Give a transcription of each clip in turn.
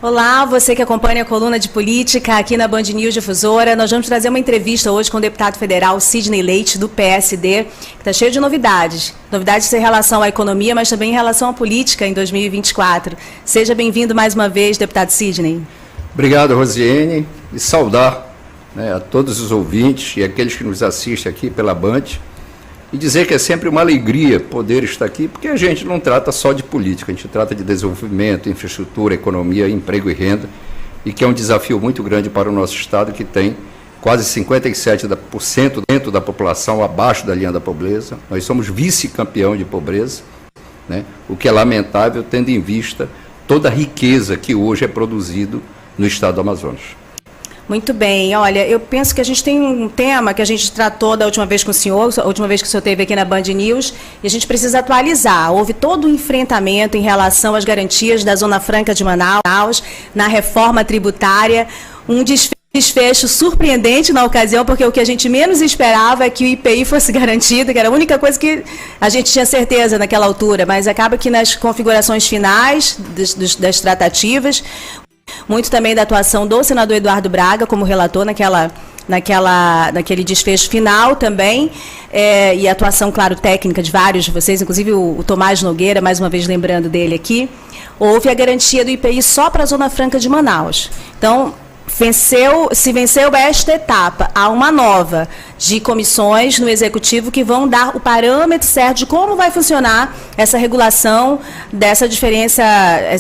Olá, você que acompanha a coluna de política aqui na Band News Difusora. Nós vamos trazer uma entrevista hoje com o deputado federal Sidney Leite, do PSD, que está cheio de novidades. Novidades em relação à economia, mas também em relação à política em 2024. Seja bem-vindo mais uma vez, deputado Sidney. Obrigado, Rosiane, e saudar a todos os ouvintes e aqueles que nos assistem aqui pela Band, e dizer que é sempre uma alegria poder estar aqui, porque a gente não trata só de política, a gente trata de desenvolvimento, infraestrutura, economia, emprego e renda, e que é um desafio muito grande para o nosso Estado, que tem quase 57% da população abaixo da linha da pobreza. Nós somos vice-campeão de pobreza, o que é lamentável, tendo em vista toda a riqueza que hoje é produzido no Estado do Amazonas. Muito bem. Olha, eu penso que a gente tem um tema que a gente tratou da última vez com o senhor, a última vez que o senhor esteve aqui na Band News, e a gente precisa atualizar. Houve todo um enfrentamento em relação às garantias da Zona Franca de Manaus, na reforma tributária, um desfecho surpreendente na ocasião, porque o que a gente menos esperava é que o IPI fosse garantido, que era a única coisa que a gente tinha certeza naquela altura, mas acaba que nas configurações finais das tratativas, muito também da atuação do senador Eduardo Braga como relator naquele desfecho final também, e a atuação, claro, técnica de vários de vocês, inclusive o Tomás Nogueira, mais uma vez lembrando dele aqui. Houve a garantia do IPI só para a Zona Franca de Manaus. Então, se venceu esta etapa, há uma nova de comissões no Executivo que vão dar o parâmetro certo de como vai funcionar essa regulação dessa diferença,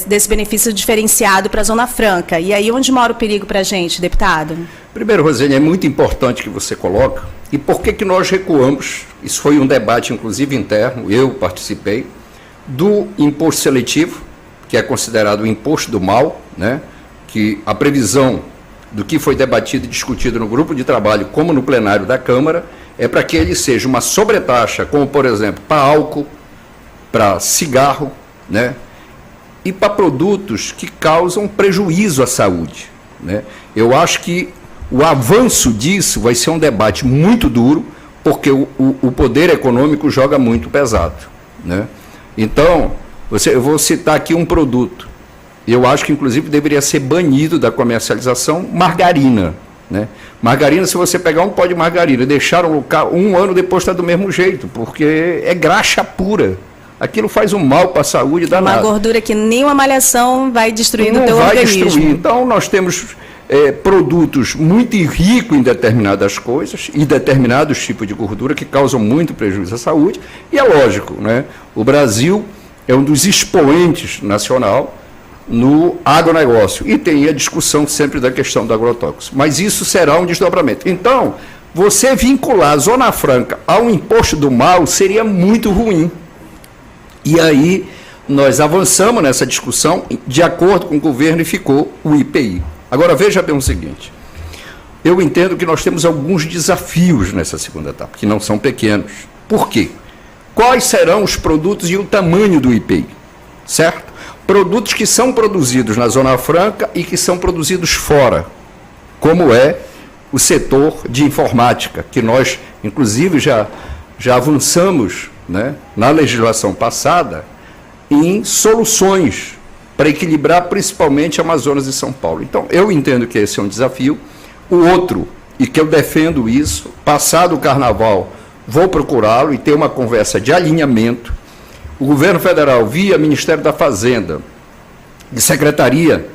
desse benefício diferenciado para a Zona Franca. E aí, onde mora o perigo para a gente, deputado? Primeiro, Rosane, é muito importante que você coloca. E por que nós recuamos? Isso foi um debate, inclusive, interno, eu participei, do imposto seletivo, que é considerado o imposto do mal, que a previsão do que foi debatido e discutido no grupo de trabalho, como no plenário da Câmara, é para que ele seja uma sobretaxa, como, por exemplo, para álcool, para cigarro, e para produtos que causam prejuízo à saúde. Eu acho que o avanço disso vai ser um debate muito duro, porque o poder econômico joga muito pesado. Então, eu vou citar aqui um produto. Eu acho que, inclusive, deveria ser banido da comercialização margarina. Margarina, se você pegar um pó de margarina e deixar no local, um ano depois está do mesmo jeito, porque é graxa pura. Aquilo faz um mal para a saúde danado. Uma gordura que nem uma malhação vai destruir no teu organismo. Não vai destruir. Então, nós temos produtos muito ricos em determinadas coisas e determinados tipos de gordura que causam muito prejuízo à saúde. E é lógico, o Brasil é um dos expoentes nacional no agronegócio, e tem a discussão sempre da questão do agrotóxico, mas isso será um desdobramento. Então, você vincular a Zona Franca ao imposto do mal seria muito ruim. E aí, nós avançamos nessa discussão, de acordo com o governo, e ficou o IPI. Agora, veja bem o seguinte, eu entendo que nós temos alguns desafios nessa segunda etapa, que não são pequenos. Por quê? Quais serão os produtos e o tamanho do IPI? Certo? Produtos que são produzidos na Zona Franca e que são produzidos fora, como é o setor de informática, que nós, inclusive, já avançamos na legislação passada em soluções para equilibrar principalmente Amazonas e São Paulo. Então, eu entendo que esse é um desafio. O outro, e que eu defendo isso, passado o Carnaval, vou procurá-lo e ter uma conversa de alinhamento. O governo federal, via Ministério da Fazenda, de Secretaria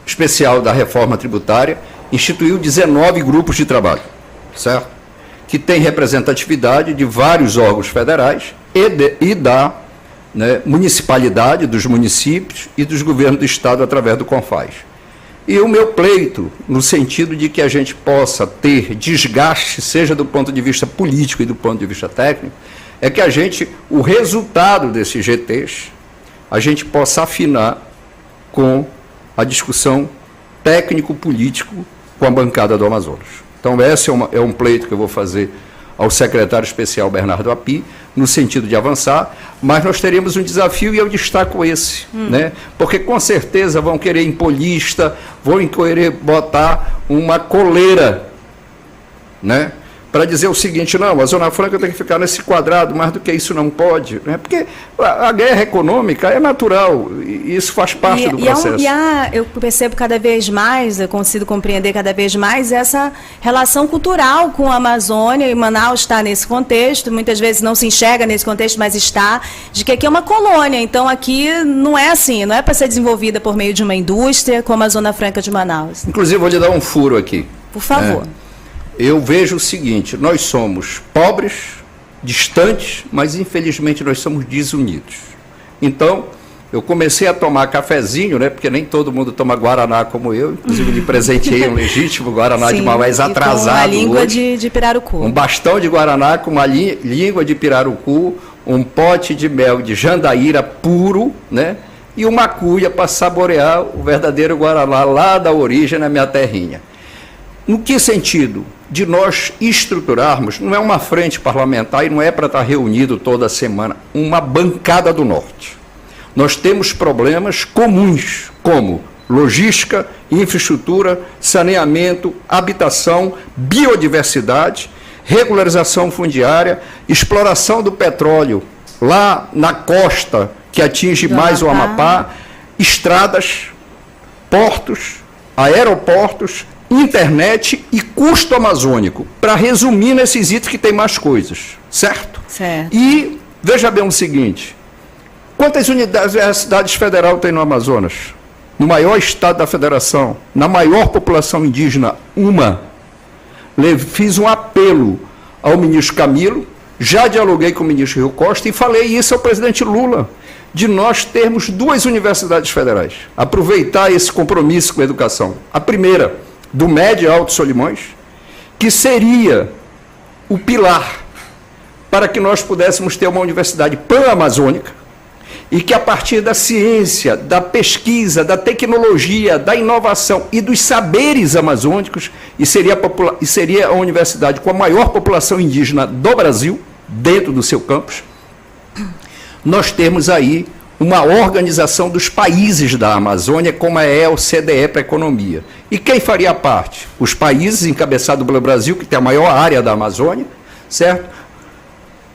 Especial da Reforma Tributária, instituiu 19 grupos de trabalho, certo? Que tem representatividade de vários órgãos federais e da municipalidade, dos municípios e dos governos do Estado através do CONFAS. E o meu pleito, no sentido de que a gente possa ter desgaste, seja do ponto de vista político e do ponto de vista técnico, é que o resultado desses GTs, a gente possa afinar com a discussão técnico-político com a bancada do Amazonas. Então, esse é um pleito que eu vou fazer ao secretário especial Bernardo Api, no sentido de avançar, mas nós teremos um desafio e eu destaco esse, porque com certeza vão querer impor lista, vão querer botar uma coleira, para dizer o seguinte, não, a Zona Franca tem que ficar nesse quadrado, mais do que isso não pode, né? Porque a guerra econômica é natural, e isso faz parte do processo. Eu percebo cada vez mais, eu consigo compreender cada vez mais essa relação cultural com a Amazônia, e Manaus está nesse contexto, muitas vezes não se enxerga nesse contexto, mas está, de que aqui é uma colônia, então aqui não é assim, não é para ser desenvolvida por meio de uma indústria como a Zona Franca de Manaus. Inclusive, vou lhe dar um furo aqui. Por favor. Eu vejo o seguinte, nós somos pobres, distantes, mas infelizmente nós somos desunidos. Então, eu comecei a tomar cafezinho, né, porque nem todo mundo toma Guaraná como eu, inclusive lhe presenteei um legítimo Guaraná de Maués atrasado. Com a língua de pirarucu. Um bastão de Guaraná com uma língua de pirarucu, um pote de mel de jandaíra puro, né, e uma cuia para saborear o verdadeiro Guaraná lá da origem na minha terrinha. No que sentido? De nós estruturarmos, não é uma frente parlamentar e não é para estar reunido toda semana, uma bancada do Norte. Nós temos problemas comuns, como logística, infraestrutura, saneamento, habitação, biodiversidade, regularização fundiária, exploração do petróleo lá na costa, que atinge mais o Amapá, estradas, portos, aeroportos, internet e custo amazônico, para resumir nesses itens que tem mais coisas, certo? Certo. E veja bem o seguinte, quantas universidades federais tem no Amazonas? No maior estado da federação, na maior população indígena, uma. Fiz um apelo ao ministro Camilo, já dialoguei com o ministro Rio Costa e falei isso ao presidente Lula, de nós termos 2 universidades federais, aproveitar esse compromisso com a educação. A primeira, do MED Alto Solimões, que seria o pilar para que nós pudéssemos ter uma universidade pan-amazônica e que a partir da ciência, da pesquisa, da tecnologia, da inovação e dos saberes amazônicos, e seria a universidade com a maior população indígena do Brasil, dentro do seu campus, nós temos aí uma organização dos países da Amazônia, como é a OCDE para a economia. E quem faria parte? Os países encabeçados pelo Brasil, que tem a maior área da Amazônia, certo?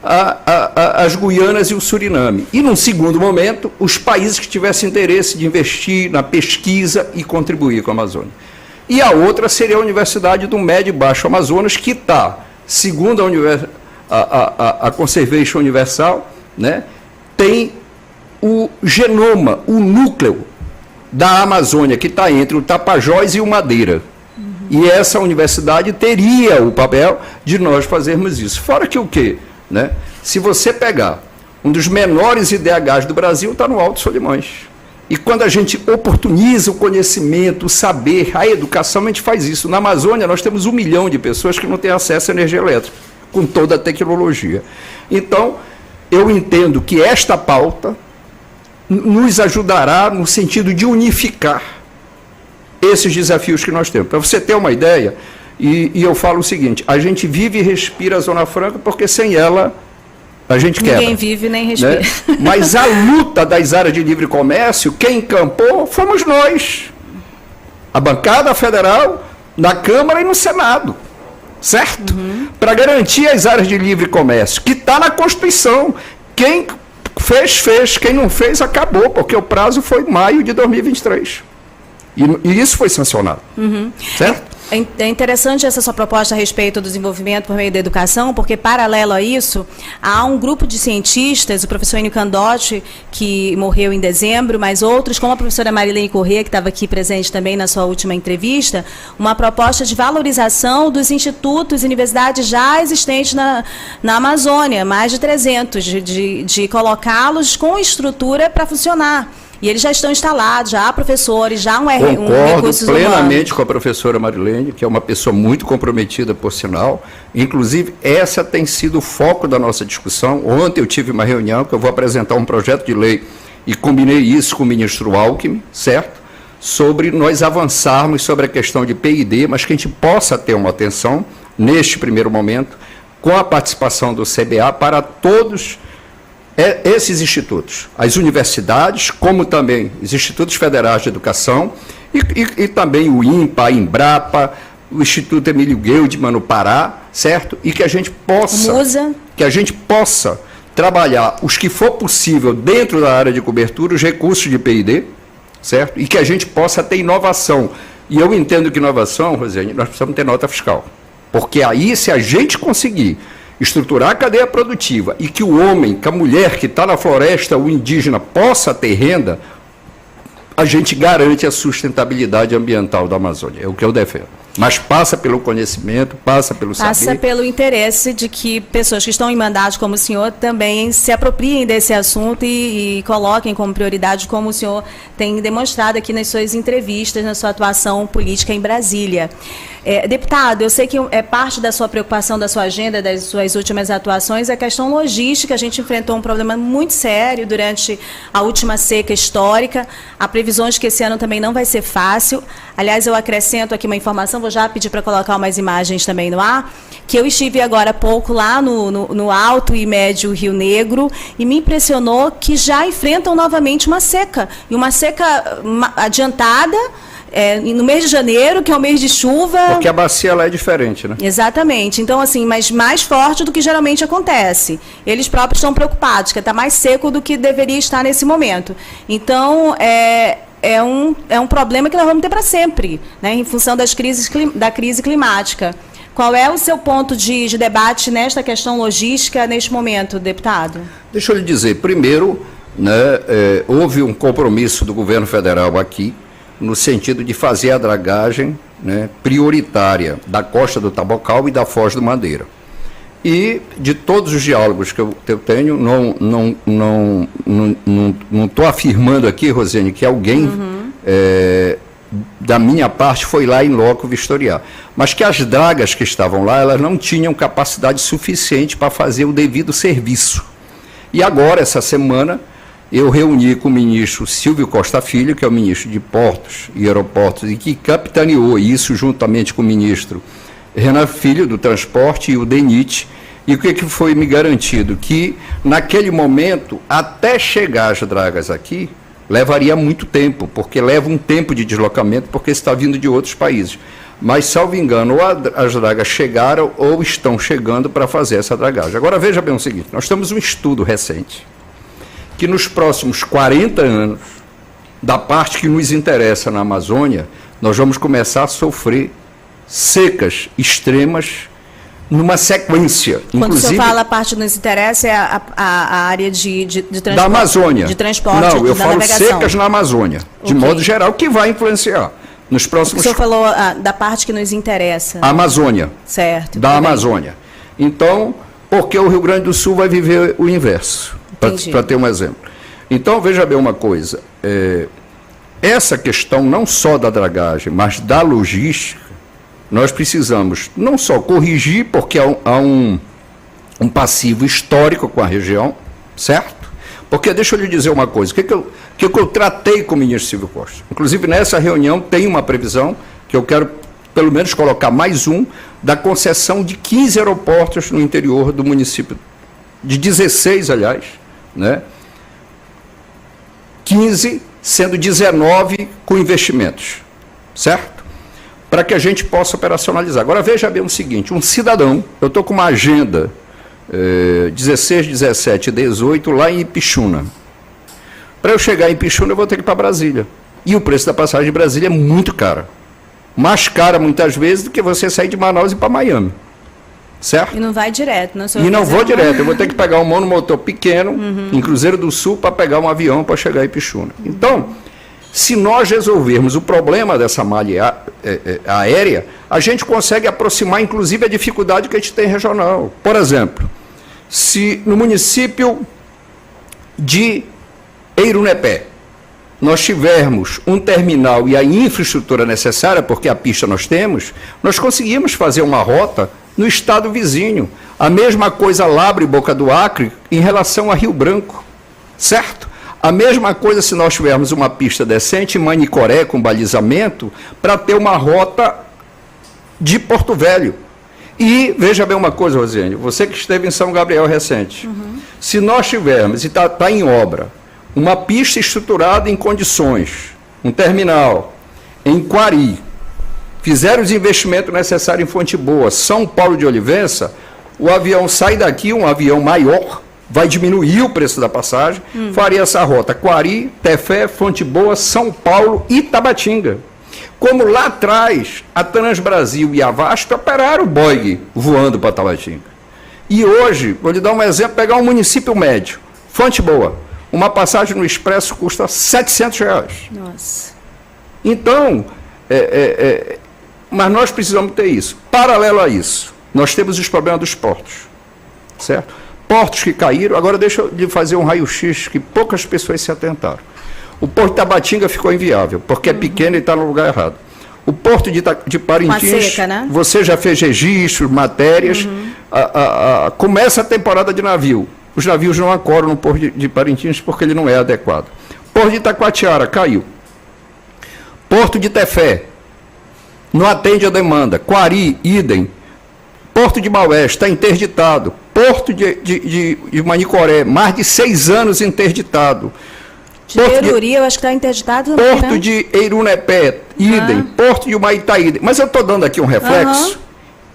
As Guianas e o Suriname. E, num segundo momento, os países que tivessem interesse de investir na pesquisa e contribuir com a Amazônia. E a outra seria a Universidade do Médio e Baixo Amazonas, que está, segundo a Conservation Universal, né, tem o genoma, o núcleo da Amazônia, que está entre o Tapajós e o Madeira. E essa universidade teria o papel de nós fazermos isso. Fora que o quê? Né? Se você pegar um dos menores IDHs do Brasil, está no Alto Solimões. E quando a gente oportuniza o conhecimento, o saber, a educação, a gente faz isso. Na Amazônia, nós temos 1 milhão de pessoas que não têm acesso à energia elétrica, com toda a tecnologia. Então, eu entendo que esta pauta nos ajudará no sentido de unificar esses desafios que nós temos. Para você ter uma ideia, e eu falo o seguinte, a gente vive e respira a Zona Franca porque sem ela a gente quebra. Ninguém vive nem respira. Né? Mas a luta das áreas de livre comércio, quem encampou fomos nós. A bancada federal, na Câmara e no Senado. Certo? Para garantir as áreas de livre comércio, que está na Constituição. Quem fez, quem não fez, acabou, porque o prazo foi maio de 2023. E isso foi sancionado. Certo? É interessante essa sua proposta a respeito do desenvolvimento por meio da educação, porque, paralelo a isso, há um grupo de cientistas, o professor Enio Candotti, que morreu em dezembro, mas outros, como a professora Marilene Corrêa, que estava aqui presente também na sua última entrevista, uma proposta de valorização dos institutos e universidades já existentes na Amazônia, mais de 300, de colocá-los com estrutura para funcionar. E eles já estão instalados, já há professores, já há um recursos plenamente humanos. Com a professora Marilene, que é uma pessoa muito comprometida, por sinal. Inclusive, essa tem sido o foco da nossa discussão. Ontem eu tive uma reunião que eu vou apresentar um projeto de lei e combinei isso com o ministro Alckmin, certo? Sobre nós avançarmos sobre a questão de PID, mas que a gente possa ter uma atenção, neste primeiro momento, com a participação do CBA para todos esses institutos, as universidades, como também os institutos federais de educação e também o INPA, a Embrapa, o Instituto Emílio Gueldman no Pará, certo? E que a gente possa trabalhar os que for possível dentro da área de cobertura, os recursos de P&D, certo? E que a gente possa ter inovação. E eu entendo que inovação, Rosiane, nós precisamos ter nota fiscal. Porque aí, se a gente conseguir estruturar a cadeia produtiva e que o homem, que a mulher que está na floresta, o indígena, possa ter renda, a gente garante a sustentabilidade ambiental da Amazônia. É o que eu defendo. Mas passa pelo conhecimento, passa pelo saber. Passa pelo interesse de que pessoas que estão em mandato como o senhor também se apropriem desse assunto e coloquem como prioridade, como o senhor tem demonstrado aqui nas suas entrevistas, na sua atuação política em Brasília. Deputado, eu sei que é parte da sua preocupação, da sua agenda, das suas últimas atuações, a questão logística. A gente enfrentou um problema muito sério durante a última seca histórica. Há previsões que esse ano também não vai ser fácil. Aliás, eu acrescento aqui uma informação, vou já pedir para colocar umas imagens também no ar, que eu estive agora há pouco lá no Alto e Médio Rio Negro e me impressionou que já enfrentam novamente uma seca. E uma seca adiantada, no mês de janeiro, que é o mês de chuva. Porque a bacia lá é diferente, né? Exatamente. Então, assim, mas mais forte do que geralmente acontece. Eles próprios estão preocupados, que está mais seco do que deveria estar nesse momento. Então, é um problema que nós vamos ter para sempre, né, em função da crise climática. Qual é o seu ponto de debate nesta questão logística neste momento, deputado? Deixa eu lhe dizer, primeiro, né, houve um compromisso do governo federal aqui, no sentido de fazer a dragagem, né, prioritária da Costa do Tabocal e da Foz do Madeira. E de todos os diálogos que eu tenho, não estou afirmando aqui, Rosiane, que alguém da minha parte foi lá em loco vistoriar, mas que as dragas que estavam lá, elas não tinham capacidade suficiente para fazer o devido serviço. E agora, essa semana, eu reuni com o ministro Silvio Costa Filho, que é o ministro de Portos e Aeroportos, e que capitaneou isso juntamente com o ministro Renan Filho, do Transporte, e o DENIT. E o que foi me garantido? Que, naquele momento, até chegar as dragas aqui, levaria muito tempo, porque leva um tempo de deslocamento, porque está vindo de outros países. Mas, salvo engano, ou as dragas chegaram ou estão chegando para fazer essa dragagem. Agora, veja bem o seguinte, nós temos um estudo recente, que nos próximos 40 anos, da parte que nos interessa na Amazônia, nós vamos começar a sofrer secas extremas numa sequência. Quando o senhor fala a parte que nos interessa, é a área de transporte. Da Amazônia. De transporte, não, eu da falo navegação. Secas na Amazônia, de modo geral, que vai influenciar nos próximos... O senhor falou da parte que nos interessa. A Amazônia. Certo. Da Amazônia. Então, porque o Rio Grande do Sul vai viver o inverso, para ter um exemplo. Então, veja bem uma coisa, essa questão não só da dragagem, mas da logística, nós precisamos não só corrigir, porque há um passivo histórico com a região, certo? Porque, deixa eu lhe dizer uma coisa, o que eu tratei com o ministro Silvio Costa? Inclusive, nessa reunião tem uma previsão, que eu quero pelo menos colocar mais da concessão de 15 aeroportos no interior do município, de 16, aliás, né? 15, sendo 19 com investimentos, certo? Para que a gente possa operacionalizar. Agora, veja bem o seguinte, um cidadão, eu estou com uma agenda 16, 17 e 18 lá em Ipixuna. Para eu chegar em Ipixuna, eu vou ter que ir para Brasília. E o preço da passagem de Brasília é muito cara. Mais cara, muitas vezes, do que você sair de Manaus e ir para Miami. Certo? E não vai direto, não? E não vou direto, eu vou ter que pegar um monomotor pequeno, em Cruzeiro do Sul, para pegar um avião para chegar em Ipixuna. Então, se nós resolvermos o problema dessa malha aérea, a gente consegue aproximar, inclusive, a dificuldade que a gente tem regional. Por exemplo, se no município de Eirunepé nós tivermos um terminal e a infraestrutura necessária, porque a pista nós temos, nós conseguimos fazer uma rota no estado vizinho. A mesma coisa Labre e Boca do Acre em relação a Rio Branco, certo? A mesma coisa se nós tivermos uma pista decente em Manicoré com balizamento para ter uma rota de Porto Velho. E veja bem uma coisa, Rosiane, você que esteve em São Gabriel recente, se nós tivermos, e está em obra, uma pista estruturada em condições, um terminal em Quari, fizeram os investimentos necessários em Fonte Boa, São Paulo de Olivença, o avião sai daqui, um avião maior, vai diminuir o preço da passagem, faria essa rota Quari, Tefé, Fonte Boa, São Paulo e Tabatinga. Como lá atrás, a Transbrasil e a Vasco operaram o Boeing voando para Tabatinga. E hoje, vou lhe dar um exemplo, pegar um município médio, Fonte Boa, uma passagem no Expresso custa R$700. Nossa. Então, mas nós precisamos ter isso. Paralelo a isso, nós temos os problemas dos portos, certo? Portos que caíram, agora deixa eu lhe fazer um raio-x que poucas pessoas se atentaram. O Porto de Tabatinga ficou inviável, porque é pequeno e está no lugar errado. O Porto de Parintins, seca, né? você já fez registros, matérias, começa a temporada de navio. Os navios não ancoram no Porto de Parintins porque ele não é adequado. Porto de Itacoatiara caiu. Porto de Tefé não atende a demanda. Quari, idem. Porto de Maués está interditado. Porto de Manicoré, mais de 6 anos interditado. De Eruri, eu acho que está interditado também, Porto, né? De Eirunepé, idem. Porto de Humaitá, idem. Mas eu estou dando aqui um reflexo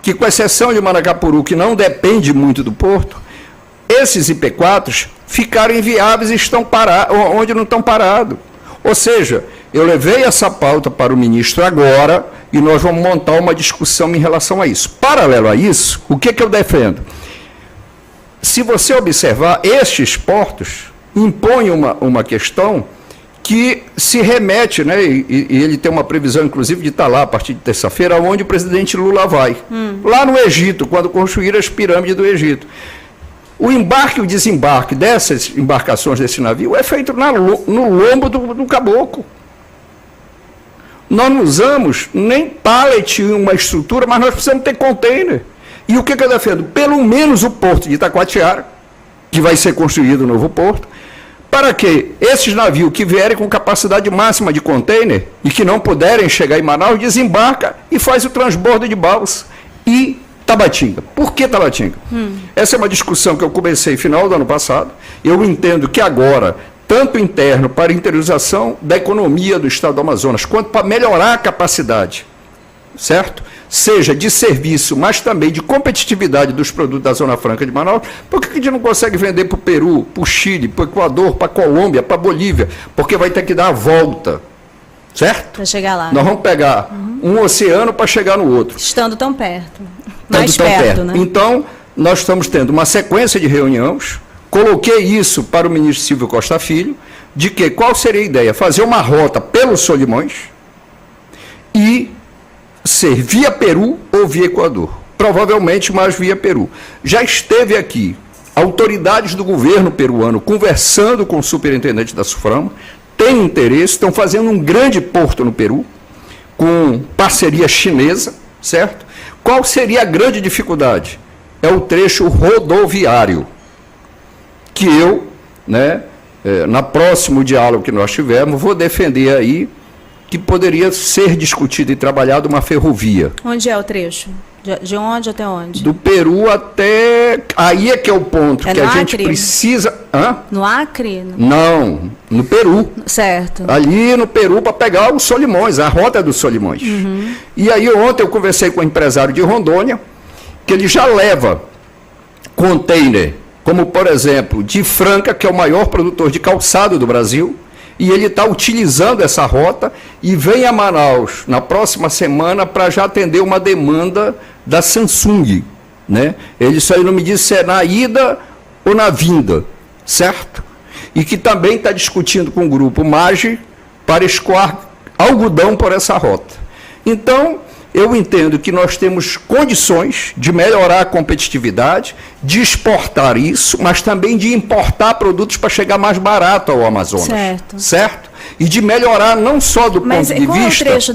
que, com exceção de Manacapuru, que não depende muito do porto, esses IP4s ficaram inviáveis e estão parados, onde não estão parados. Ou seja, eu levei essa pauta para o ministro agora e nós vamos montar uma discussão em relação a isso. Paralelo a isso, o que eu defendo? Se você observar, estes portos impõem uma questão que se remete, né, e ele tem uma previsão, inclusive, de estar lá a partir de terça-feira, onde o presidente Lula vai. Lá no Egito, quando construíram as pirâmides do Egito. O embarque e o desembarque dessas embarcações desse navio é feito no lombo do caboclo. Nós não usamos nem pallet, uma estrutura, mas nós precisamos ter container. E o que eu defendo? Pelo menos o porto de Itacoatiara, que vai ser construído o novo porto, para que esses navios que vierem com capacidade máxima de container e que não puderem chegar em Manaus, desembarca e faz o transbordo de balsa. E Tabatinga. Por que Tabatinga? Essa é uma discussão que eu comecei no final do ano passado. Eu entendo que agora, tanto interno para a interiorização da economia do estado do Amazonas, quanto para melhorar a capacidade, certo? Seja de serviço, mas também de competitividade dos produtos da Zona Franca de Manaus. Por que a gente não consegue vender para o Peru, para o Chile, para o Equador, para a Colômbia, para a Bolívia? Porque vai ter que dar a volta, certo? Para chegar lá. Nós vamos pegar um oceano para chegar no outro. Estando tão perto. Mais perto, né? Então, nós estamos tendo uma sequência de reuniões. Coloquei isso para o ministro Silvio Costa Filho, de que qual seria a ideia? Fazer uma rota pelos Solimões e ser via Peru ou via Equador. Provavelmente mais via Peru. Já esteve aqui autoridades do governo peruano conversando com o superintendente da SUFRAMA, têm interesse, estão fazendo um grande porto no Peru, com parceria chinesa, certo? Qual seria a grande dificuldade? É o trecho rodoviário, que eu, né, na próximo diálogo que nós tivermos, vou defender aí que poderia ser discutido e trabalhado uma ferrovia. Onde é o trecho? De onde até onde? Do Peru até... Aí é que é o ponto que a gente precisa... Hã? No Acre? Não, no Peru. Certo. Ali no Peru para pegar os Solimões, a rota dos Solimões. E aí ontem eu conversei com um empresário de Rondônia, que ele já leva container, como por exemplo, de Franca, que é o maior produtor de calçado do Brasil, e ele está utilizando essa rota e vem a Manaus na próxima semana para já atender uma demanda da Samsung, né? Ele só não me disse se é na ida ou na vinda, certo? E que também está discutindo com o grupo MAGE para escoar algodão por essa rota. Então, eu entendo que nós temos condições de melhorar a competitividade, de exportar isso, mas também de importar produtos para chegar mais barato ao Amazonas. Certo. Certo? E de melhorar não só do ponto de vista... Mas qual é o trecho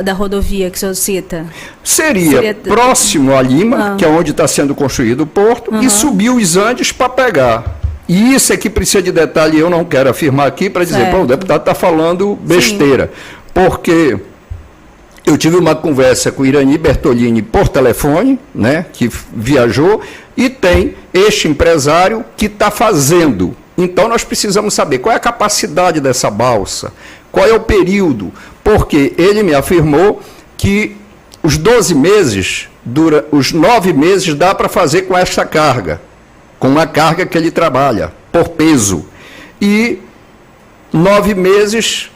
da rodovia que o senhor cita? Seria próximo a Lima, que é onde está sendo construído o porto, e subir os Andes para pegar. E isso é que precisa de detalhe, eu não quero afirmar aqui para dizer, pô, o deputado está falando besteira. Sim. Porque... eu tive uma conversa com Irani Bertolini por telefone, né, que viajou, e tem este empresário que está fazendo. Então, nós precisamos saber qual é a capacidade dessa balsa, qual é o período, porque ele me afirmou que os 12 meses, os 9 meses dá para fazer com esta carga, com a carga que ele trabalha, por peso, e 9 meses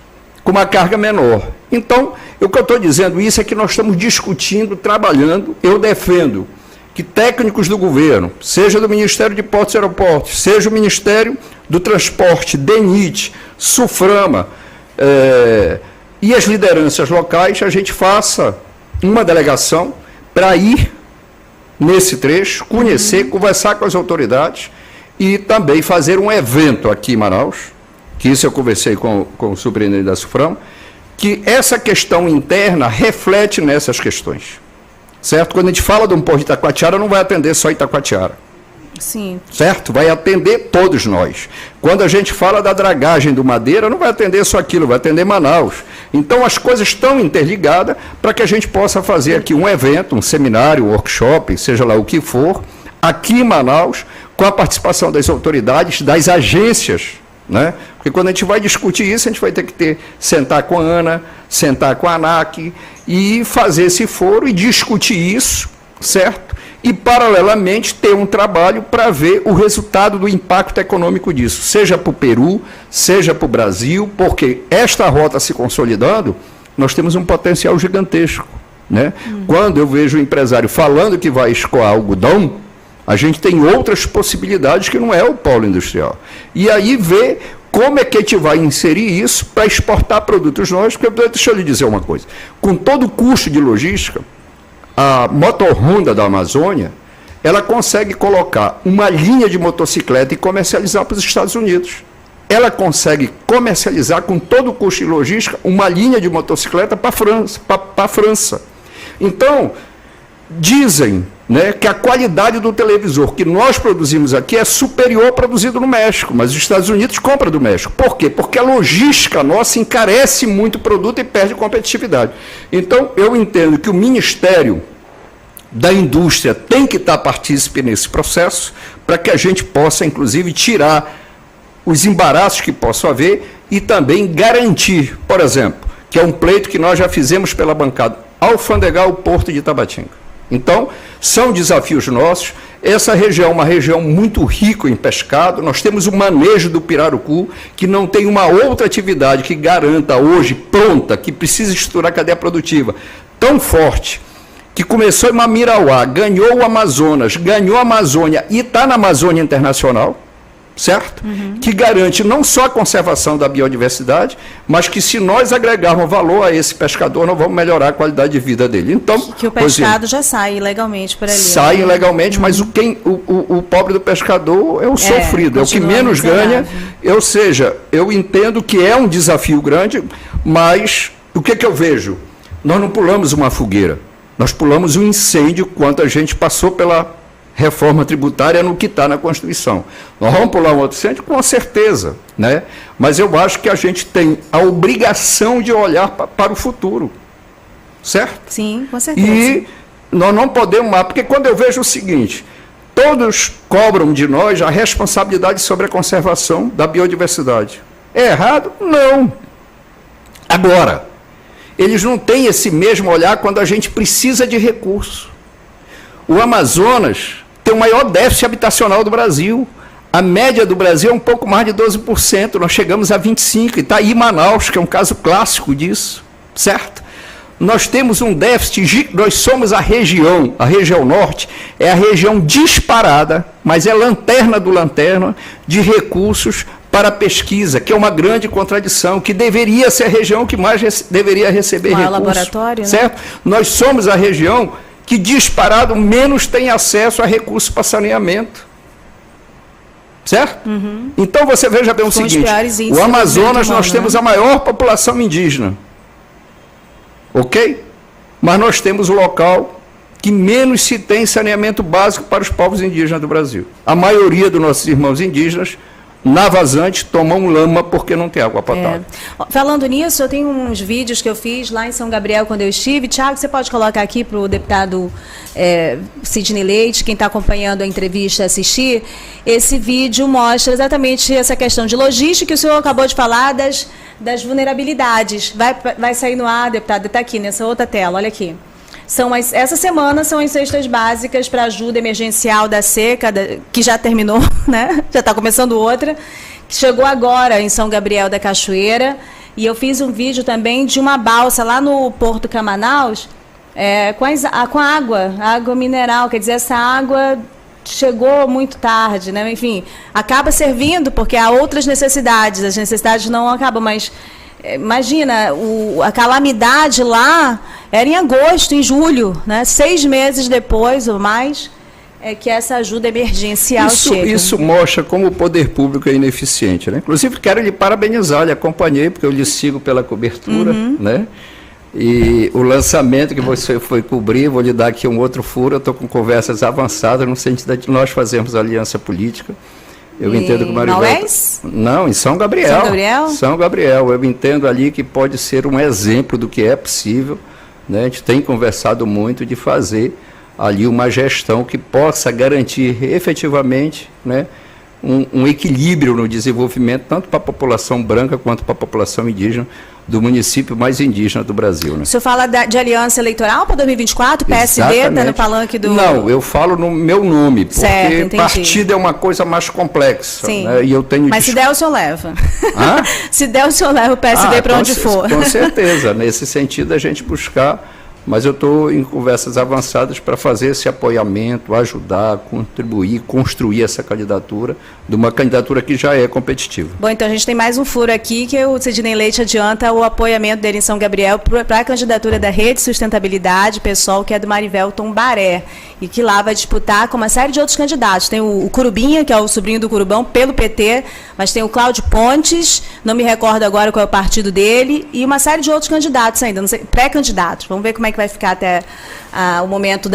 com uma carga menor. Então, o que eu estou dizendo isso é que nós estamos discutindo, trabalhando, eu defendo que técnicos do governo, seja do Ministério de Portos e Aeroportos, seja o Ministério do Transporte, DENIT, SUFRAMA, e as lideranças locais, a gente faça uma delegação para ir nesse trecho, conhecer, conversar com as autoridades e também fazer um evento aqui em Manaus, que isso eu conversei com o superintendente da SUFRAMA, que essa questão interna reflete nessas questões. Certo? Quando a gente fala de um porto de Itacoatiara, não vai atender só Itacoatiara. Sim. Certo? Vai atender todos nós. Quando a gente fala da dragagem do Madeira, não vai atender só aquilo, vai atender Manaus. Então, as coisas estão interligadas para que a gente possa fazer aqui um evento, um seminário, um workshop, seja lá o que for, aqui em Manaus, com a participação das autoridades, das agências, né? Porque quando a gente vai discutir isso, a gente vai ter que sentar com a ANA, sentar com a ANAC e fazer esse foro e discutir isso, certo? E, paralelamente, ter um trabalho para ver o resultado do impacto econômico disso, seja para o Peru, seja para o Brasil, porque esta rota se consolidando, nós temos um potencial gigantesco, né? Quando eu vejo o empresário falando que vai escoar algodão, a gente tem outras possibilidades que não é o polo industrial. E aí ver como é que a gente vai inserir isso para exportar produtos nossos, porque deixa eu lhe dizer uma coisa, com todo o custo de logística, a Motor Honda da Amazônia, ela consegue colocar uma linha de motocicleta e comercializar para os Estados Unidos. Ela consegue comercializar com todo o custo de logística uma linha de motocicleta para a França. Então, dizem, né, que a qualidade do televisor que nós produzimos aqui é superior ao produzido no México, mas os Estados Unidos compram do México. Por quê? Porque a logística nossa encarece muito o produto e perde competitividade. Então, eu entendo que o Ministério da Indústria tem que estar partícipe nesse processo, para que a gente possa, inclusive, tirar os embaraços que possam haver e também garantir, por exemplo, que é um pleito que nós já fizemos pela bancada, alfandegar o Porto de Itabatinga. Então, são desafios nossos. Essa região é uma região muito rica em pescado. Nós temos o manejo do pirarucu, que não tem uma outra atividade que garanta hoje, pronta, que precisa estruturar a cadeia produtiva, tão forte, que começou em Mamirauá, ganhou o Amazonas, ganhou a Amazônia e está na Amazônia Internacional, certo? Que garante não só a conservação da biodiversidade, mas que se nós agregarmos valor a esse pescador, nós vamos melhorar a qualidade de vida dele. Então, que o pescado já sai ilegalmente por ali. Sai ilegalmente, mas o pobre do pescador é o sofrido, é o que menos ganha. Ou seja, eu entendo que é um desafio grande, mas o que eu vejo? Nós não pulamos uma fogueira, nós pulamos um incêndio quando a gente passou pela reforma tributária no que está na Constituição. Nós vamos pular um outro incêndio? Com certeza, né? Mas eu acho que a gente tem a obrigação de olhar para o futuro, certo? Sim, com certeza. E nós não podemos mais, porque quando eu vejo o seguinte, todos cobram de nós a responsabilidade sobre a conservação da biodiversidade. É errado? Não. Agora, eles não têm esse mesmo olhar quando a gente precisa de recursos. O Amazonas tem o maior déficit habitacional do Brasil. A média do Brasil é um pouco mais de 12%, nós chegamos a 25%, e está aí Manaus, que é um caso clássico disso, certo? Nós temos um déficit, nós somos a região norte, é a região disparada, mas é lanterna do lanterna de recursos para a pesquisa, que é uma grande contradição, que deveria ser a região que mais deveria receber recursos. Laboratório, né? Certo? Nós somos a região que disparado menos tem acesso a recursos para saneamento. Certo? Então você veja bem o seguinte, o Amazonas nós temos a maior população indígena. Ok? Mas nós temos o local que menos se tem saneamento básico para os povos indígenas do Brasil. A maioria dos nossos irmãos indígenas, na vazante, tomam lama porque não tem água potável. Falando nisso, eu tenho uns vídeos que eu fiz lá em São Gabriel quando eu estive. Tiago, você pode colocar aqui para o deputado Sidney Leite, quem está acompanhando a entrevista, assistir. Esse vídeo mostra exatamente essa questão de logística que o senhor acabou de falar das vulnerabilidades. Vai sair no ar, deputada, está aqui nessa outra tela, olha aqui. Essa semana são as cestas básicas para ajuda emergencial da seca, que já terminou, né? Já está começando outra, que chegou agora em São Gabriel da Cachoeira. E eu fiz um vídeo também de uma balsa lá no Porto Camanaus, com água mineral, quer dizer, essa água chegou muito tarde, né? Enfim, acaba servindo porque há outras necessidades, as necessidades não acabam, mas imagina, a calamidade lá era em agosto, em julho, né? 6 meses depois ou mais, que essa ajuda emergencial chega. Isso mostra como o poder público é ineficiente, né? Inclusive, quero lhe parabenizar, lhe acompanhei, porque eu lhe sigo pela cobertura, né? E o lançamento que você foi cobrir, vou lhe dar aqui um outro furo, eu estou com conversas avançadas no sentido de nós fazermos aliança política. Eu entendo que o Marivel... Não, em São Gabriel. São Gabriel? São Gabriel. Eu entendo ali que pode ser um exemplo do que é possível, né? A gente tem conversado muito de fazer ali uma gestão que possa garantir efetivamente, né, um equilíbrio no desenvolvimento, tanto para a população branca quanto para a população indígena, do município mais indígena do Brasil. Né? O senhor fala de aliança eleitoral para 2024? PSD está no palanque do... Não, eu falo no meu nome, porque certo, partido é uma coisa mais complexa. Sim. Né? E eu tenho mas se der, o senhor leva. Hã? Se der, o senhor leva o PSD para onde for. Com certeza, nesse sentido a gente buscar, mas eu estou em conversas avançadas para fazer esse apoiamento, ajudar, contribuir, construir essa candidatura, de uma candidatura que já é competitiva. Bom, então a gente tem mais um furo aqui, que o Sidney Leite adianta o apoiamento dele em São Gabriel para a candidatura da Rede Sustentabilidade Pessoal, que é do Marivelton Baré, e que lá vai disputar com uma série de outros candidatos. Tem o Curubinha, que é o sobrinho do Curubão, pelo PT, mas tem o Cláudio Pontes, não me recordo agora qual é o partido dele, e uma série de outros candidatos ainda, não sei, pré-candidatos. Vamos ver como é que vai ficar até o momento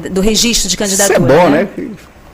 do registro de candidatura. Isso é bom, né?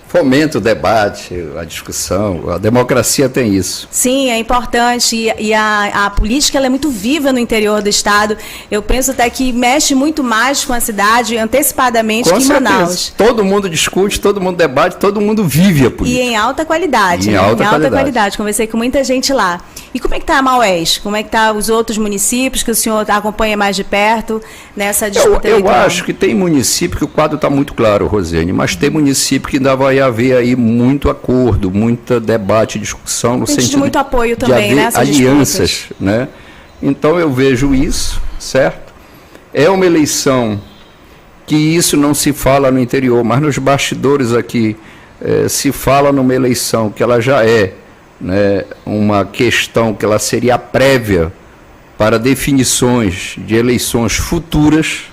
Fomenta o debate, a discussão, a democracia tem isso. Sim, é importante, e a política ela é muito viva no interior do estado. Eu penso até que mexe muito mais com a cidade antecipadamente que em Manaus. Todo mundo discute, todo mundo debate, todo mundo vive a política. E em alta qualidade. Em alta qualidade. Conversei com muita gente lá. E como é que está a Maués? Como é que está os outros municípios que o senhor acompanha mais de perto nessa disputa eleitoral? Eu acho que tem município que o quadro está muito claro, Rosiane, mas tem município que ainda vai haver aí muito acordo, muito debate, discussão, no sentido de muito apoio também, de haver alianças, né? Então eu vejo isso, certo? É uma eleição que isso não se fala no interior, mas nos bastidores aqui se fala numa eleição que ela já é, né, uma questão que ela seria prévia para definições de eleições futuras,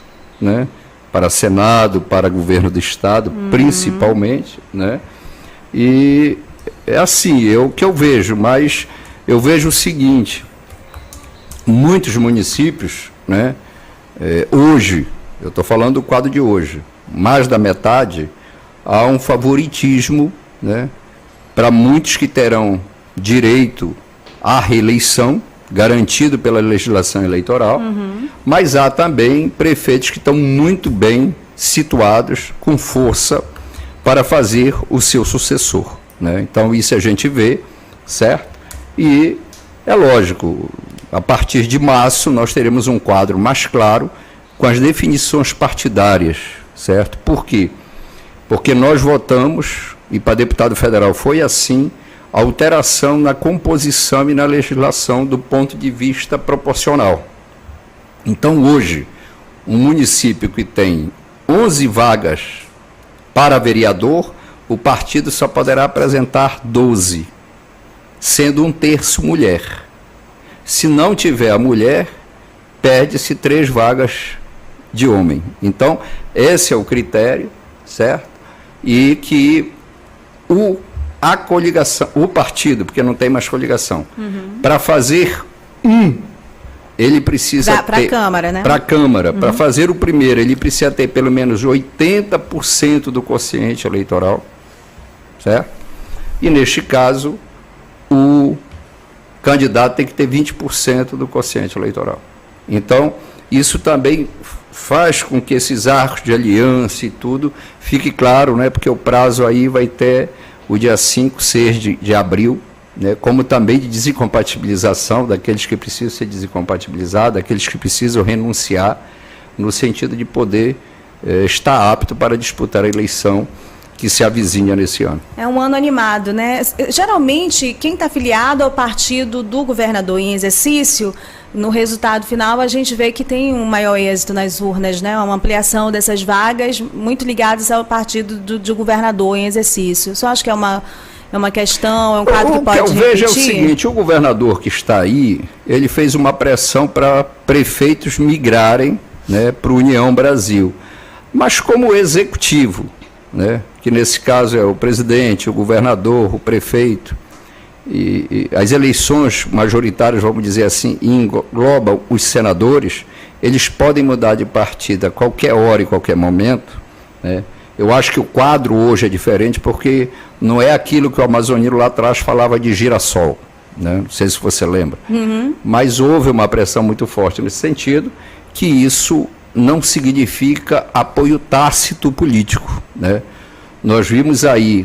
né? Para Senado, para governo do Estado, principalmente, né? E é assim, o que eu vejo, mas eu vejo o seguinte, muitos municípios, né, hoje, eu estou falando do quadro de hoje, mais da metade, há um favoritismo, né, para muitos que terão direito à reeleição, garantido pela legislação eleitoral, mas há também prefeitos que estão muito bem situados, com força, para fazer o seu sucessor, né? Então, isso a gente vê, certo? E é lógico, a partir de março nós teremos um quadro mais claro com as definições partidárias, certo? Por quê? Porque nós votamos, e para deputado federal foi assim, alteração na composição e na legislação do ponto de vista proporcional. Então, hoje, um município que tem 11 vagas para vereador, o partido só poderá apresentar 12, sendo 1/3 mulher. Se não tiver a mulher, perde-se 3 vagas de homem. Então, esse é o critério, certo? E que a coligação, o partido, porque não tem mais coligação, para fazer ele precisa ter... Para a Câmara, né? Para a Câmara. Para fazer o primeiro, ele precisa ter pelo menos 80% do quociente eleitoral, certo? E, neste caso, o candidato tem que ter 20% do quociente eleitoral. Então, isso também faz com que esses arcos de aliança e tudo fique claro, né? Porque o prazo aí vai ter o dia 5, 6 de abril, né, como também de desincompatibilização daqueles que precisam ser desincompatibilizados, daqueles que precisam renunciar, no sentido de poder estar apto para disputar a eleição que se avizinha nesse ano. É um ano animado, né? Geralmente, quem está afiliado ao partido do governador em exercício, no resultado final, a gente vê que tem um maior êxito nas urnas, né? Uma ampliação dessas vagas muito ligadas ao partido do governador em exercício. Só acho que é uma questão, é um quadro que pode repetir. O que eu vejo é o seguinte, o governador que está aí, ele fez uma pressão para prefeitos migrarem, né, para a União Brasil. Mas como executivo, né, que nesse caso é o presidente, o governador, o prefeito, e as eleições majoritárias, vamos dizer assim, englobam os senadores, eles podem mudar de partido a qualquer hora e qualquer momento, né? Eu acho que o quadro hoje é diferente porque não é aquilo que o amazonino lá atrás falava de girassol, né? Não sei se você lembra, mas houve uma pressão muito forte nesse sentido, que isso não significa apoio tácito político, né? Nós vimos aí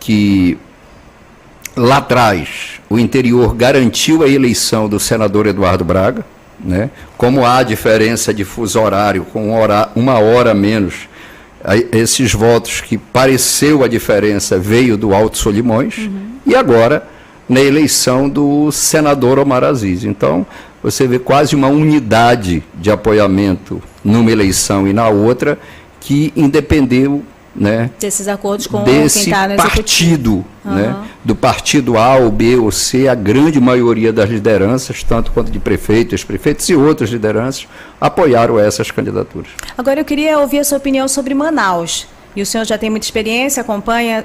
que lá atrás o interior garantiu a eleição do senador Eduardo Braga, né? Como há diferença de fuso horário com uma hora a menos, esses votos que pareceu a diferença veio do Alto Solimões, e agora na eleição do senador Omar Aziz. Então, você vê quase uma unidade de apoiamento numa eleição e na outra, que independeu, né, desses acordos com desse quem está no partido, né, do partido A ou B ou C, a grande maioria das lideranças, tanto quanto de prefeitos, ex-prefeitos e outras lideranças, apoiaram essas candidaturas. Agora eu queria ouvir a sua opinião sobre Manaus. E o senhor já tem muita experiência, acompanha,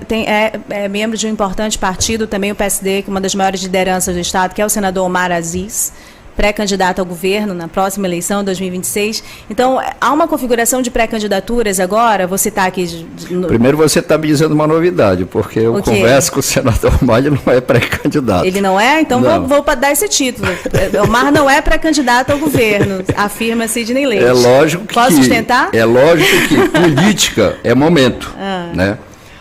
é membro de um importante partido, também o PSD, que é uma das maiores lideranças do Estado, que é o senador Omar Aziz, pré-candidato ao governo na próxima eleição, 2026. Então, há uma configuração de pré-candidaturas agora? Você está aqui... Primeiro, você está me dizendo uma novidade, porque eu converso com o senador Omar, ele não é pré-candidato. Ele não é? Então, vou dar esse título. Omar não é pré-candidato ao governo, afirma Sidney Leite. É lógico que... Posso sustentar? É lógico que política é momento, né?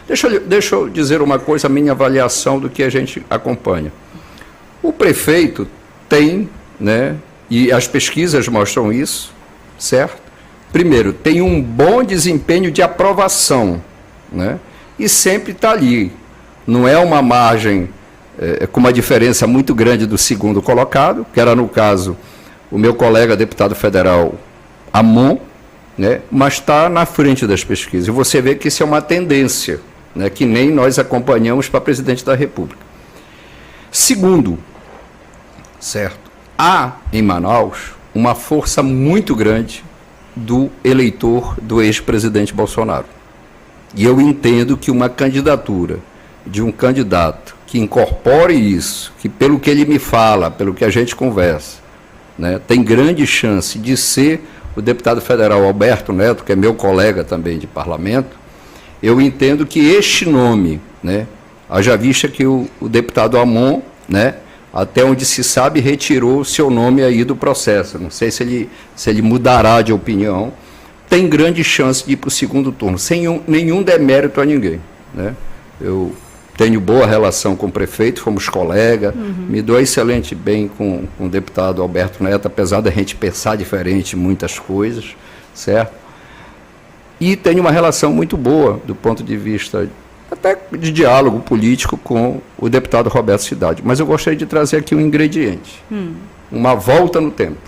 Deixa eu dizer uma coisa, a minha avaliação do que a gente acompanha. O prefeito tem, né, e as pesquisas mostram isso, certo? Primeiro, tem um bom desempenho de aprovação, né, e sempre está ali. Não é uma margem com uma diferença muito grande do segundo colocado, que era, no caso, o meu colega deputado federal Amon, né, mas está na frente das pesquisas. E você vê que isso é uma tendência, né, que nem nós acompanhamos para presidente da República. Segundo, certo? Há em Manaus uma força muito grande do eleitor do ex-presidente Bolsonaro. E eu entendo que uma candidatura de um candidato que incorpore isso, que pelo que ele me fala, pelo que a gente conversa, né, tem grande chance de ser o deputado federal Alberto Neto, que é meu colega também de parlamento, eu entendo que este nome, né, haja vista que o deputado Amon, né, até onde se sabe, retirou seu nome aí do processo. Não sei se ele mudará de opinião. Tem grande chance de ir para o segundo turno, sem nenhum demérito a ninguém, né? Eu tenho boa relação com o prefeito, fomos colegas, me dou excelente bem com o deputado Alberto Neto, apesar da gente pensar diferente em muitas coisas, certo? E tenho uma relação muito boa do ponto de vista até de diálogo político com o deputado Roberto Cidade. Mas eu gostaria de trazer aqui um ingrediente, uma volta no tempo.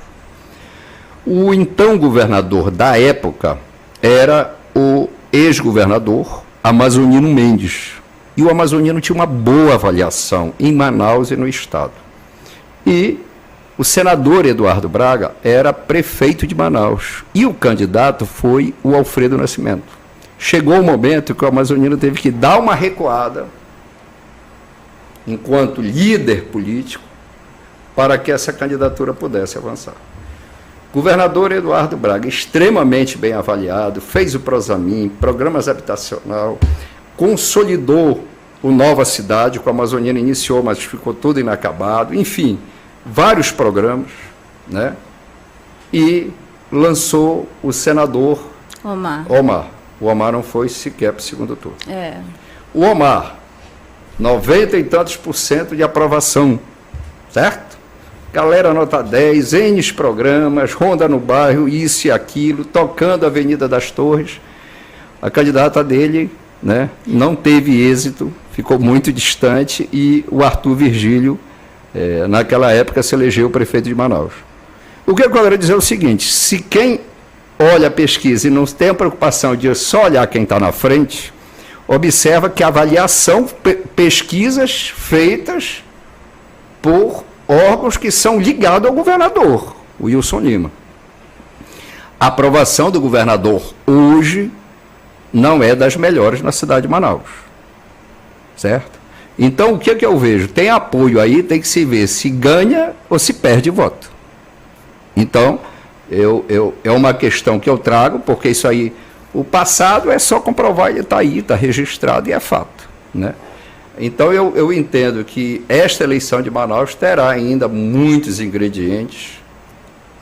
O então governador da época era o ex-governador Amazonino Mendes. E o Amazonino tinha uma boa avaliação em Manaus e no Estado. E o senador Eduardo Braga era prefeito de Manaus. E o candidato foi o Alfredo Nascimento. Chegou o momento que o amazonino teve que dar uma recuada, enquanto líder político, para que essa candidatura pudesse avançar. Governador Eduardo Braga, extremamente bem avaliado, fez o Prosamin, programas habitacional, consolidou o Nova Cidade, que o amazonino iniciou, mas ficou tudo inacabado, enfim, vários programas, né? E lançou o senador Omar. O Omar não foi sequer para o segundo turno. O Omar 90 e tantos % de aprovação, certo? Galera nota 10, N programas, ronda no bairro, isso e aquilo, tocando a Avenida das Torres. A candidata dele, né, não teve êxito, ficou muito distante, e o Arthur Virgílio, naquela época, se elegeu prefeito de Manaus. O que eu quero dizer é o seguinte: se quem olha a pesquisa e não tem a preocupação de só olhar quem está na frente, observa que a avaliação, pesquisas feitas por órgãos que são ligados ao governador, o Wilson Lima. A aprovação do governador hoje não é das melhores na cidade de Manaus, certo? Então, o que é que eu vejo? Tem apoio aí, tem que se ver se ganha ou se perde voto. Então, é uma questão que eu trago, porque isso aí, o passado é só comprovar, ele está aí, está registrado e é fato, né? Então, eu entendo que esta eleição de Manaus terá ainda muitos ingredientes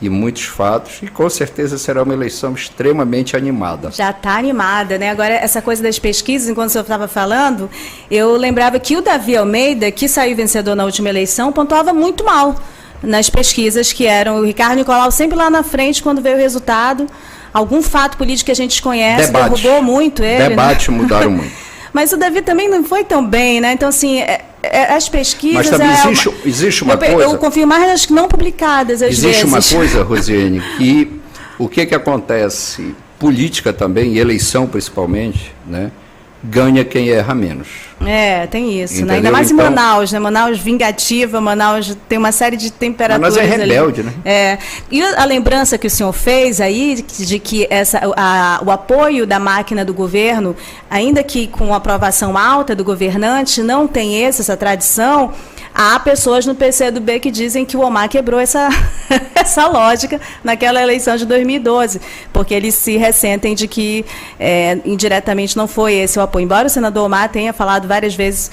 e muitos fatos, e com certeza será uma eleição extremamente animada. Já está animada, né? Agora, essa coisa das pesquisas, enquanto o senhor estava falando, eu lembrava que o Davi Almeida, que saiu vencedor na última eleição, pontuava muito mal nas pesquisas, que eram o Ricardo Nicolau sempre lá na frente quando veio o resultado. Algum fato político que a gente conhece derrubou muito ele. Debate, né? Mudaram muito. Mas o Davi também não foi tão bem, né? Então, assim, as pesquisas... Mas também existe uma coisa... Eu confio mais nas não publicadas, às vezes. Existe uma coisa, Rosiane, que o que acontece, política também, e eleição principalmente, né? Ganha quem erra menos. Tem isso, entendeu? Né? Ainda mais então, em Manaus, né? Manaus vingativa, Manaus tem uma série de temperaturas. Manaus é rebelde, ali. Né? E a lembrança que o senhor fez aí, de que o apoio da máquina do governo, ainda que com aprovação alta do governante, não tem essa tradição. Há pessoas no PCdoB que dizem que o Omar quebrou essa lógica naquela eleição de 2012, porque eles se ressentem de que indiretamente não foi esse o apoio. Embora o senador Omar tenha falado várias vezes,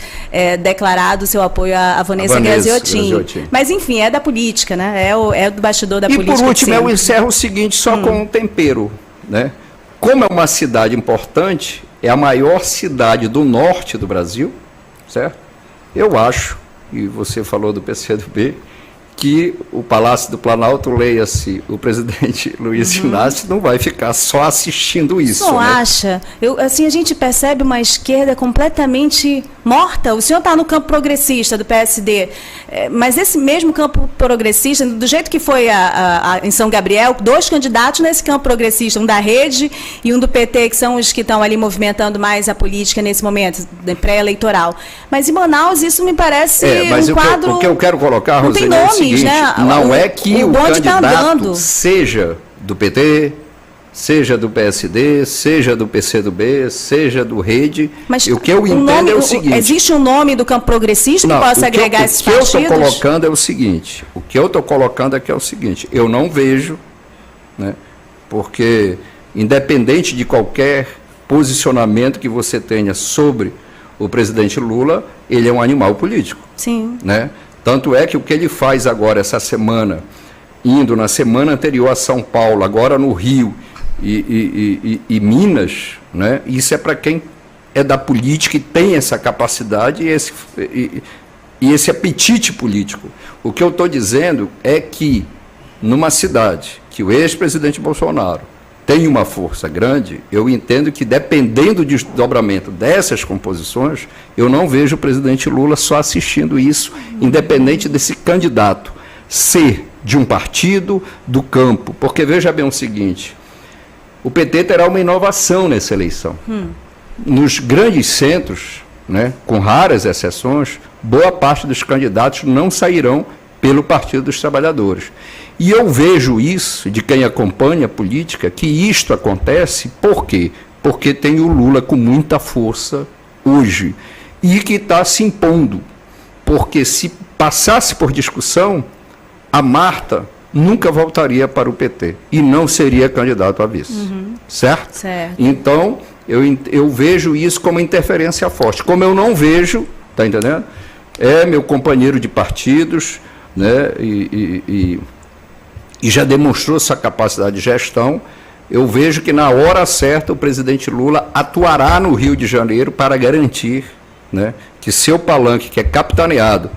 declarado seu apoio a Vanessa Graziotin. Mas, enfim, é da política, né? É do bastidor da política. E, por último, eu encerro o seguinte, só com um tempero, né? Como é uma cidade importante, é a maior cidade do norte do Brasil, certo? Eu acho, e você falou do PCdoB, que o Palácio do Planalto, leia-se, o presidente Luiz Inácio, não vai ficar só assistindo isso. Não, né? acha? Assim, a gente percebe uma esquerda completamente morta. O senhor está no campo progressista do PSD, mas esse mesmo campo progressista, do jeito que foi em São Gabriel, 2 candidatos nesse campo progressista, um da Rede e um do PT, que são os que estão ali movimentando mais a política nesse momento, pré-eleitoral. Mas em Manaus isso me parece mas um quadro... O que eu quero colocar, Rosane, é o seguinte, né? Não é que o candidato seja do PT, seja do PSD, seja do PCdoB, seja do Rede. Mas o que eu entendo é o seguinte... Existe um nome do campo progressista que possa agregar esses partidos? O que eu estou colocando é o seguinte, eu não vejo, né, porque independente de qualquer posicionamento que você tenha sobre o presidente Lula, ele é um animal político. Sim. Né? Tanto é que o que ele faz agora, essa semana, indo na semana anterior a São Paulo, agora no Rio e Minas, né? Isso é para quem é da política e tem essa capacidade e esse apetite político. O que eu estou dizendo é que, numa cidade que o ex-presidente Bolsonaro tem uma força grande, eu entendo que, dependendo do desdobramento dessas composições, eu não vejo o presidente Lula só assistindo isso, independente desse candidato ser de um partido, do campo. Porque, veja bem o seguinte, o PT terá uma inovação nessa eleição. Nos grandes centros, né, com raras exceções, boa parte dos candidatos não sairão pelo Partido dos Trabalhadores. E eu vejo isso, de quem acompanha a política, que isto acontece, por quê? Porque tem o Lula com muita força hoje, e que está se impondo, porque se passasse por discussão, a Marta nunca voltaria para o PT, e não seria candidato a vice, certo? Certo. Então, eu vejo isso como interferência forte, como eu não vejo, está entendendo? É meu companheiro de partidos, né, e já demonstrou sua capacidade de gestão. Eu vejo que, na hora certa, o presidente Lula atuará no Rio de Janeiro para garantir né, que seu palanque, que é capitaneado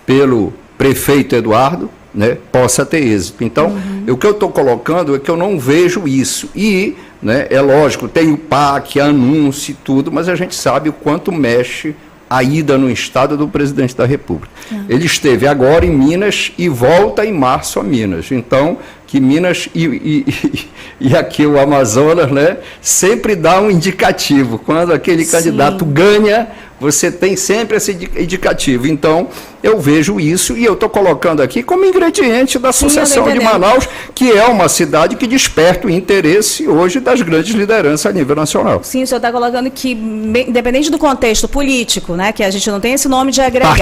pelo prefeito Eduardo, né, possa ter êxito. Então, o que eu estou colocando é que eu não vejo isso. E, né, é lógico, tem o PAC, anúncio e tudo, mas a gente sabe o quanto mexe a ida no estado do presidente da República. Ele esteve agora em Minas e volta em março a Minas. Então, que Minas e aqui o Amazonas, né, sempre dá um indicativo. Quando aquele candidato ganha, você tem sempre esse indicativo. Então, eu vejo isso e eu estou colocando aqui como ingrediente da sucessão de Manaus, que é uma cidade que desperta o interesse hoje das grandes lideranças a nível nacional. Sim, o senhor está colocando que, independente do contexto político, né, que a gente não tem esse nome de agregar.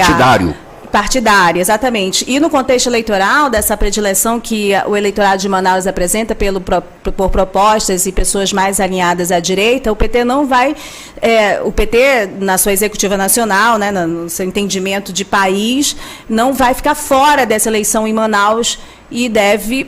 Partidário, exatamente. E no contexto eleitoral, dessa predileção que o eleitorado de Manaus apresenta por propostas e pessoas mais alinhadas à direita, o PT não vai, o PT, na sua executiva nacional, né, no seu entendimento de país, não vai ficar fora dessa eleição em Manaus e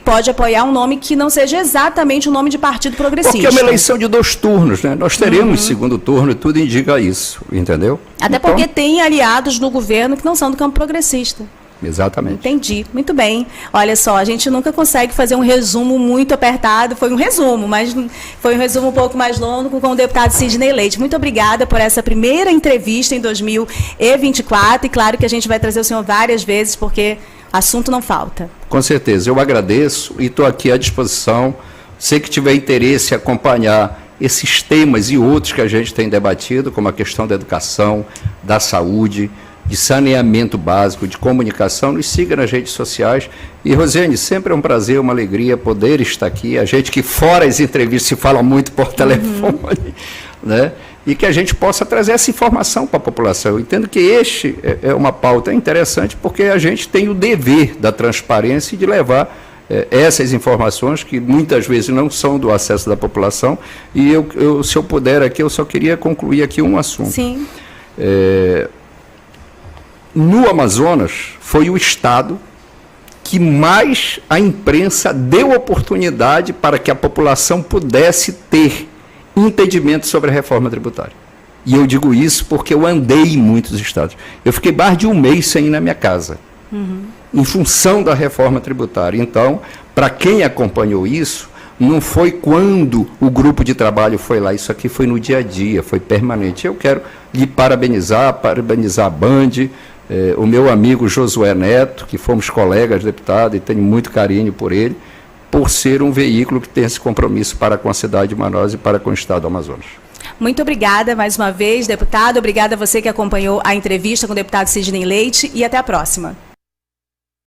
pode apoiar um nome que não seja exatamente um nome de partido progressista. Porque é uma eleição de 2 turnos, né? Nós teremos segundo turno e tudo indica isso, entendeu? Até então, porque tem aliados no governo que não são do campo progressista. Exatamente. Entendi, muito bem. Olha só, a gente nunca consegue fazer um resumo muito apertado, foi um resumo, mas foi um resumo um pouco mais longo com o deputado Sidney Leite. Muito obrigada por essa primeira entrevista em 2024 e claro que a gente vai trazer o senhor várias vezes, porque assunto não falta. Com certeza, eu agradeço e estou aqui à disposição. Se que tiver interesse em acompanhar esses temas e outros que a gente tem debatido, como a questão da educação, da saúde, de saneamento básico, de comunicação, nos siga nas redes sociais. E, Rosiane, sempre é um prazer, uma alegria poder estar aqui. A gente que fora as entrevistas se fala muito por telefone, né? E que a gente possa trazer essa informação para a população. Eu entendo que este é uma pauta interessante, porque a gente tem o dever da transparência e de levar essas informações, que muitas vezes não são do acesso da população. E se eu puder aqui, eu só queria concluir aqui um assunto. Sim. No Amazonas, foi o estado que mais a imprensa deu oportunidade para que a população pudesse ter entendimento sobre a reforma tributária. E eu digo isso porque eu andei em muitos estados. Eu fiquei mais de um mês sem ir na minha casa, em função da reforma tributária. Então, para quem acompanhou isso, não foi quando o grupo de trabalho foi lá, isso aqui foi no dia a dia, foi permanente. Eu quero lhe parabenizar a Band, o meu amigo Josué Neto, que fomos colegas deputado e tenho muito carinho por ele, por ser um veículo que tem esse compromisso para com a cidade de Manaus e para com o estado do Amazonas. Muito obrigada mais uma vez, deputado. Obrigada a você que acompanhou a entrevista com o deputado Sidney Leite e até a próxima.